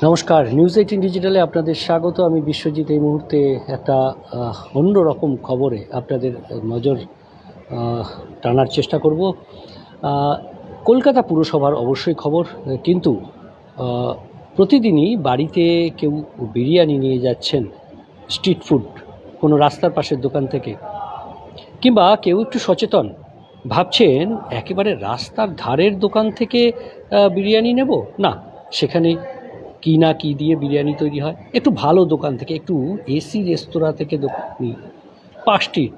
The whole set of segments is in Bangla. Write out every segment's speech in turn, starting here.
নমস্কার, নিউজ 18 ডিজিটালে আপনাদের স্বাগত। আমি বিশ্বজিৎ। এই মুহূর্তে একটা অন্যরকম খবরে আপনাদের নজর টানার চেষ্টা করব। কলকাতা পুরসভার অবশ্যই খবর, কিন্তু প্রতিদিনই বাড়িতে কেউ বিরিয়ানি নিয়ে যাচ্ছেন স্ট্রিট ফুড, কোনো রাস্তার পাশের দোকান থেকে, কিংবা কেউ একটু সচেতন ভাবছেন একেবারে রাস্তার ধারের দোকান থেকে বিরিয়ানি নেব না, সেখানে কি না কি দিয়ে বিরিয়ানি তৈরি হয়, একটু ভালো দোকান থেকে, একটু এসি রেস্তোরাঁ থেকে নিই। Park street,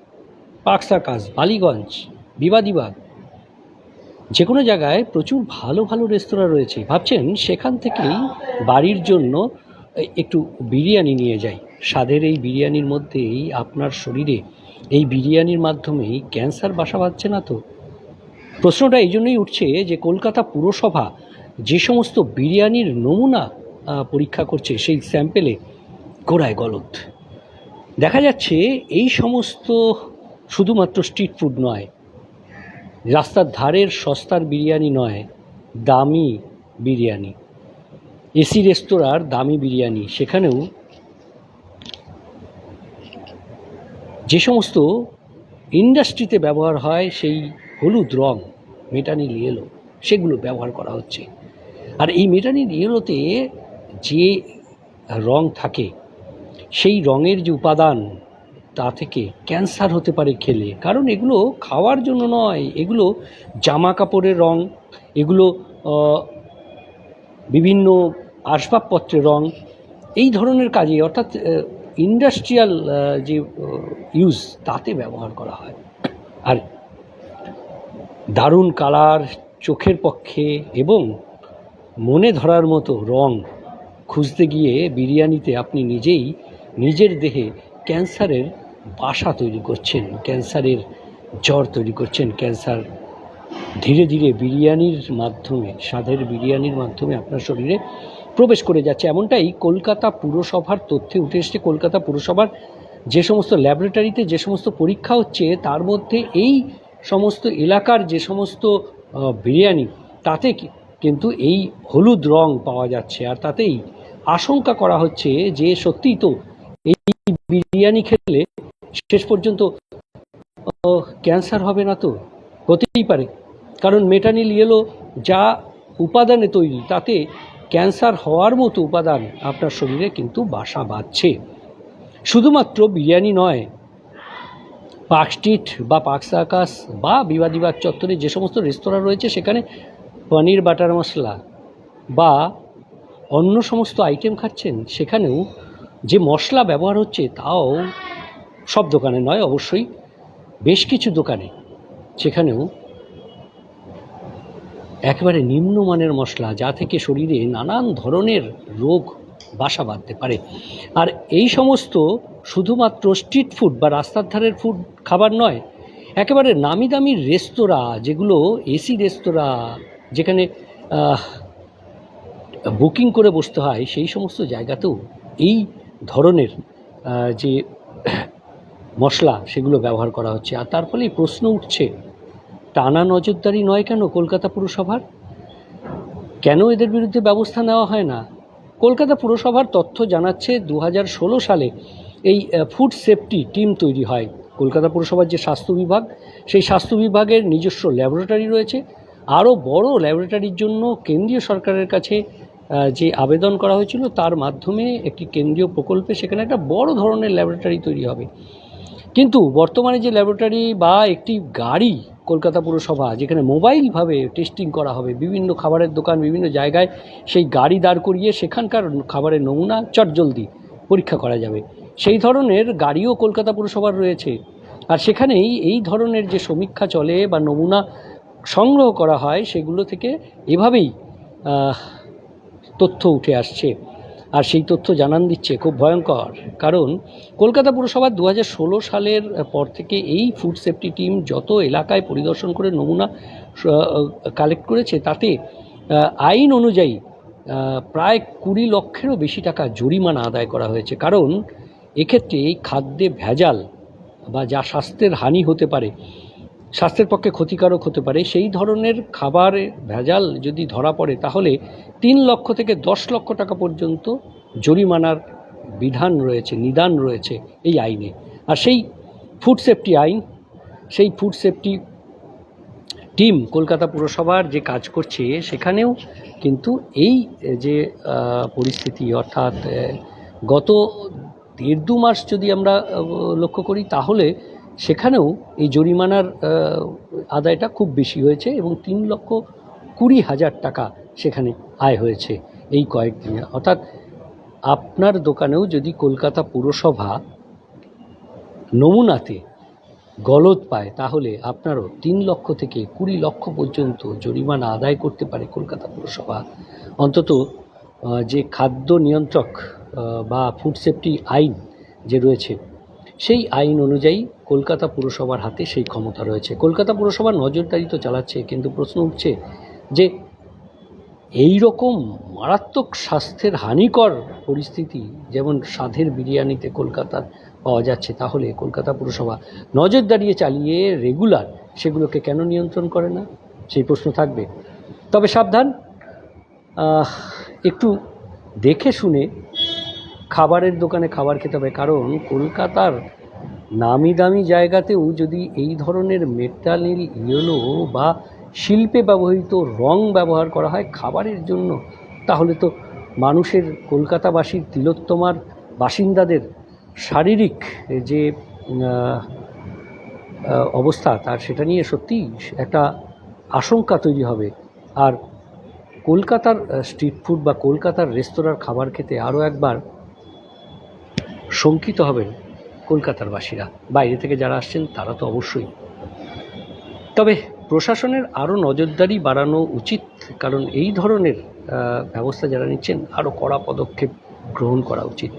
park circus, Ballygunge, Bibadibag, যে কোনো জায়গায় প্রচুর ভালো ভালো রেস্তোরাঁ রয়েছে। ভাবছেন সেখান থেকেই বাড়ির জন্য একটু বিরিয়ানি নিয়ে যাই। স্বাদের এই বিরিয়ানির মধ্যেই আপনার শরীরে এই বিরিয়ানির মাধ্যমেই ক্যান্সার বাসা বাঁধছে না তো? প্রশ্নটা এই জন্যই উঠছে যে কলকাতা পুরসভা যে সমস্ত বিরিয়ানির নমুনা পরীক্ষা করছে, সেই স্যাম্পেলে গোড়ায় গলদ দেখা যাচ্ছে। এই সমস্ত শুধুমাত্র স্ট্রিট ফুড নয়, রাস্তার ধারের সস্তার বিরিয়ানি নয়, দামি বিরিয়ানি, এসি রেস্তোরাঁর দামি বিরিয়ানি, সেখানেও যে সমস্ত ইন্ডাস্ট্রিতে ব্যবহার হয় সেই হলুদ রং, মেটানিল ইয়েলো, সেগুলো ব্যবহার করা হচ্ছে। আর এই মেটানিল ইয়েলোতে যে রং থাকে, সেই রঙের যে উপাদান, তা থেকে ক্যান্সার হতে পারে খেলে। কারণ এগুলো খাওয়ার জন্য নয়, এগুলো জামা কাপড়ের রং, এগুলো বিভিন্ন আসবাবপত্রের রং, এই ধরনের কাজে, অর্থাৎ ইন্ডাস্ট্রিয়াল যে ইউজ, তাতে ব্যবহার করা হয়। আর দারুণ কালার, চোখের পক্ষে এবং মনে ধরার মতো রং খুঁজতে গিয়ে বিরিয়ানিতে আপনি নিজেই নিজের দেহে ক্যান্সারের বাসা তৈরি করছেন, ক্যান্সারের জ্বর তৈরি করছেন। ক্যান্সার ধীরে ধীরে বিরিয়ানির মাধ্যমে, স্বাদের বিরিয়ানির মাধ্যমে আপনার শরীরে প্রবেশ করে যাচ্ছে। এমনটাই কলকাতা পুরসভার তথ্যে উঠে এসছে। কলকাতা পুরসভার যে সমস্ত ল্যাবরেটরিতে যে সমস্ত পরীক্ষা হচ্ছে, তার মধ্যে এই সমস্ত এলাকার যে সমস্ত বিরিয়ানি, তাতে কিন্তু এই হলুদ রং পাওয়া যাচ্ছে। আর তাতেই আশঙ্কা করা হচ্ছে যে সত্যিই তো এই বিরিয়ানি খেলে শেষ পর্যন্ত ক্যান্সার হবে না তো? হতেই পারে, কারণ মেটানিল ইয়েলো যা উপাদানে তৈরি, তাতে ক্যান্সার হওয়ার মতো উপাদান আপনার শরীরে কিন্তু বাসা বাঁধছে। শুধুমাত্র বিরিয়ানি নয়, পার্ক স্ট্রিট বা পার্ক সার্কাস বা বিবাদীবাগ চত্বরে যে সমস্ত রেস্তোরাঁ রয়েছে, সেখানে পনির বাটার মশলা বা অন্য সমস্ত আইটেম খাচ্ছেন, সেখানেও যে মশলা ব্যবহার হচ্ছে, তাও সব দোকানে নয় অবশ্যই, বেশ কিছু দোকানে, সেখানেও একেবারে নিম্নমানের মশলা, যা থেকে শরীরে নানান ধরনের রোগ বাসা বাঁধতে পারে। আর এই সমস্ত শুধুমাত্র স্ট্রিট ফুড বা রাস্তার ধারের ফুড খাবার নয়, একেবারে নামি দামি রেস্তোরাঁ, যেগুলো এসি রেস্তোরাঁ, যেখানে বুকিং করে বসতে হয়, সেই সমস্ত জায়গাতেও এই ধরনের যে মশলা, সেগুলো ব্যবহার করা হচ্ছে। আর তার ফলেই প্রশ্ন উঠছে, টানা নজরদারি নয় কেন কলকাতা পুরসভার? কেন এদের বিরুদ্ধে ব্যবস্থা নেওয়া হয় না? কলকাতা পুরসভার তথ্য জানাচ্ছে 2016 সালে এই ফুড সেফটি টিম তৈরি হয়। কলকাতা পুরসভার যে স্বাস্থ্য বিভাগ, সেই স্বাস্থ্য বিভাগের নিজস্ব ল্যাবরেটরি রয়েছে। আরও বড় ল্যাবরেটরির জন্য কেন্দ্রীয় সরকারের কাছে যে আবেদন করা হয়েছিল, তার মাধ্যমে একটি কেন্দ্রীয় প্রকল্পে সেখানে একটা বড় ধরনের ল্যাবরেটরি তৈরি হবে। কিন্তু বর্তমানে যে ল্যাবরেটরি বা একটি গাড়ি কলকাতা পুরসভা, যেখানে মোবাইলভাবে টেস্টিং করা হবে, বিভিন্ন খাবারের দোকান, বিভিন্ন জায়গায় সেই গাড়ি দাঁড় করিয়ে সেখানকার খাবারের নমুনা চটজলদি পরীক্ষা করা যাবে, সেই ধরনের গাড়িও কলকাতা পুরসভার রয়েছে। আর সেখানেই এই ধরনের যে সমীক্ষা চলে বা নমুনা সংগ্রহ করা হয়, সেগুলো থেকে এভাবেই তথ্য উঠে আসছে। আর সেই তথ্য জানান দিচ্ছে খুব ভয়ঙ্কর, কারণ কলকাতা পুরসভা 2016 সালের পর থেকে এই ফুড সেফটি টিম যত এলাকায় পরিদর্শন করে নমুনা কালেক্ট করেছে, তাতে আইন অনুযায়ী প্রায় 20 লক্ষেরও বেশি টাকা জরিমানা আদায় করা হয়েছে। কারণ এক্ষেত্রে এই খাদ্যে ভেজাল বা যা স্বাস্থ্যের হানি হতে পারে, স্বাস্থ্যের পক্ষে ক্ষতিকারক হতে পারে সেই ধরনের খাবারে ভেজাল যদি ধরা পড়ে তাহলে 3 লক্ষ থেকে 10 লক্ষ টাকা পর্যন্ত জরিমানার নিদান রয়েছে এই আইনে। আর সেই ফুড সেফটি আইন, সেই ফুড সেফটি টিম কলকাতা পুরসভার যে কাজ করছে সেখানেও কিন্তু এই যে পরিস্থিতি, অর্থাৎ গত 1.5-2 মাস যদি আমরা লক্ষ্য করি তাহলে সেখানেও এই জরিমানার আদায়টা খুব বেশি হয়েছে এবং 3,20,000 টাকা সেখানে আয় হয়েছে এই কয়েকদিনে। অর্থাৎ আপনার দোকানেও যদি কলকাতা পুরসভা নমুনাতে গলদ পায় তাহলে আপনারও 3 লক্ষ থেকে 20 লক্ষ পর্যন্ত জরিমানা আদায় করতে পারে কলকাতা পুরসভা। অন্তত যে খাদ্য নিয়ন্ত্রক বা ফুড সেফটি আইন যে রয়েছে সেই আইন অনুযায়ী কলকাতা পুরসভার হাতে সেই ক্ষমতা রয়েছে। কলকাতা পুরসভা নজরদারি তো চালাচ্ছে, কিন্তু প্রশ্ন উঠছে যে এই রকম মারাত্মক স্বাস্থ্যের হানিকর পরিস্থিতি যেমন স্বাদের বিরিয়ানিতে কলকাতার পাওয়া যাচ্ছে, তাহলে কলকাতা পুরসভা নজরদারি চালিয়ে রেগুলার সেগুলোকে কেন নিয়ন্ত্রণ করে না, সেই প্রশ্ন থাকবে। তবে সাবধান, একটু দেখে শুনে খাবারের দোকানে খাবার খেতে হবে, কারণ কলকাতার নামি দামি জায়গাতেও যদি এই ধরনের মেটালিক ইয়েলো বা শিল্পে ব্যবহৃত রং ব্যবহার করা হয় খাবারের জন্য, তাহলে তো মানুষের, কলকাতাবাসীর, তিলোত্তমার বাসিন্দাদের শারীরিক যে অবস্থা তার সেটা নিয়ে সত্যিই একটা আশঙ্কা তৈরি হবে। আর কলকাতার স্ট্রিট ফুড বা কলকাতার রেস্তোরাঁর খাবার খেতে আরও একবার শঙ্কিত হবেন কলকাতার বাসীরা, বাইরে থেকে যারা আসছেন তারা তো অবশ্যই। তবে প্রশাসনের আরও নজরদারি বাড়ানো উচিত, কারণ এই ধরনের ব্যবস্থা যারা নিচ্ছেন আরও কড়া পদক্ষেপ গ্রহণ করা উচিত।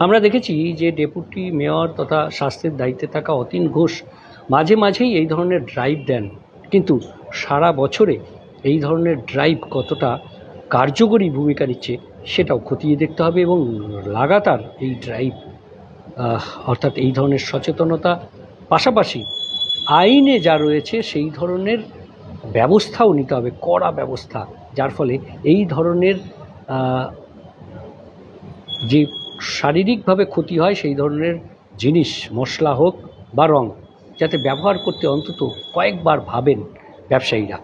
আমরা দেখেছি যে ডেপুটি মেয়র তথা স্বাস্থ্যের দায়িত্বে থাকা অতীন ঘোষ মাঝে মাঝেই এই ধরনের ড্রাইভ দেন, কিন্তু সারা বছরে এই ধরনের ড্রাইভ কতটা কার্যকরী ভূমিকা নিচ্ছে সেটাও খতিয়ে দেখতে হবে এবং লাগাতার এই ড্রাইভ অর্থাৎ এই ধরনের সচেতনতা পাশাপাশি আইনে যা রয়েছে সেই ধরনের ব্যবস্থাও নিতে হবে, কড়া ব্যবস্থা, যার ফলে এই ধরনের যে শারীরিকভাবে ক্ষতি হয় সেই ধরনের জিনিস, মশলা হোক বা রং, যাতে ব্যবহার করতে অন্তত কয়েকবার ভাবেন ব্যবসায়ীরা।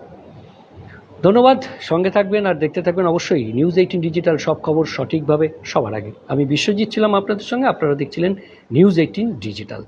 ধন্যবাদ, সঙ্গে থাকবেন আর দেখতে থাকবেন অবশ্যই নিউজ18 ডিজিটাল, সব খবর সঠিকভাবে সবার আগে। আমি বিশ্বজিৎ ছিলাম আপনাদের সঙ্গে, আপনারা দেখছিলেন নিউজ18 ডিজিটাল।